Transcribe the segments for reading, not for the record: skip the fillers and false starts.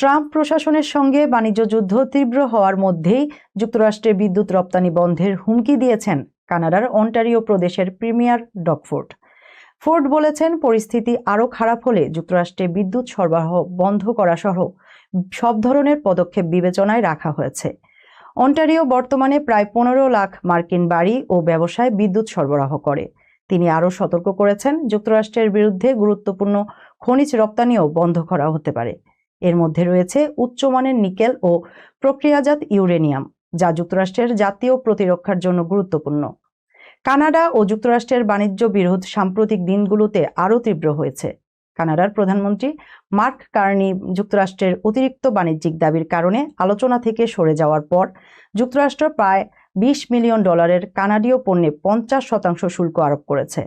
Trump প্রশাসনের সঙ্গে বাণিজ্য যুদ্ধ তীব্র হওয়ার মধ্যেই যুক্তরাষ্ট্রে বিদ্যুৎ রপ্তানি বন্ধের হুমকি দিয়েছেন কানাডার অন্টারিও প্রদেশের প্রিমিয়ার ডগ ফোর্ড। ফোর্ড বলেছেন, পরিস্থিতি আরও খারাপ হলে যুক্তরাষ্ট্রে বিদ্যুৎ সরবরাহ বন্ধ করা সহ সব ধরনের পদক্ষেপ বিবেচনায় রাখা হয়েছে। অন্টারিও বর্তমানে প্রায় 15 লাখ মার্কিন বাড়ি ও ব্যবসায় বিদ্যুৎ সরবরাহ করে। তিনি আরও সতর্ক করেছেন, যুক্তরাষ্ট্রের বিরুদ্ধে গুরুত্বপূর্ণ খনিজ রপ্তানিও বন্ধ করা হতে পারে। এর মধ্যে রয়েছে উচ্চমানের নিকেল ও প্রক্রিয়াজাত ইউরেনিয়াম, যা যুক্তরাষ্ট্রের জাতীয় প্রতিরক্ষার জন্য গুরুত্বপূর্ণ। কানাডা ও যুক্তরাষ্ট্রের বাণিজ্য বিরোধ সাম্প্রতিক দিনগুলোতে আরও তীব্র হয়েছে। কানাডার প্রধানমন্ত্রী মার্ক কার্নি যুক্তরাষ্ট্রের অতিরিক্ত বাণিজ্যিক দাবির কারণে আলোচনা থেকে সরে যাওয়ার পর যুক্তরাষ্ট্র প্রায় $20 মিলিয়ন কানাডীয় পণ্যে 50% শুল্ক আরোপ করেছে।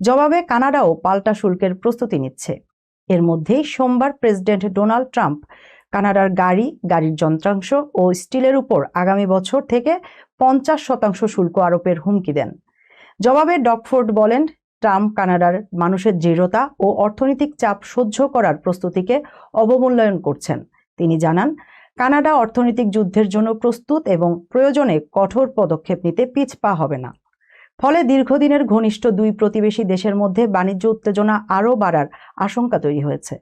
জবাবে কানাডাও পাল্টা শুল্কের প্রস্তুতি নিচ্ছে। এর মধ্যেই সোমবার প্রেসিডেন্ট ডোনাল্ড ট্রাম্প কানাডার গাড়ির যন্ত্রাংশ ও স্টিলের উপর আগামী বছর থেকে 50% শুল্ক আরোপের হুমকি দেন। জবাবে ডগ ফোর্ড বলেন, ট্রাম্প কানাডার মানুষের দৃঢ়তা ও অর্থনৈতিক চাপ সহ্য করার প্রস্তুতিকে অবমূল্যায়ন করছেন। তিনি জানান, কানাডা অর্থনৈতিক যুদ্ধের জন্য প্রস্তুত এবং প্রয়োজনে কঠোর পদক্ষেপ নিতে পিছপা হবে না। ফলে দীর্ঘদিনের ঘনিষ্ঠ দুই প্রতিবেশী দেশের মধ্যে বাণিজ্য উত্তেজনা আরও বাড়ার আশঙ্কা তৈরি হয়েছে।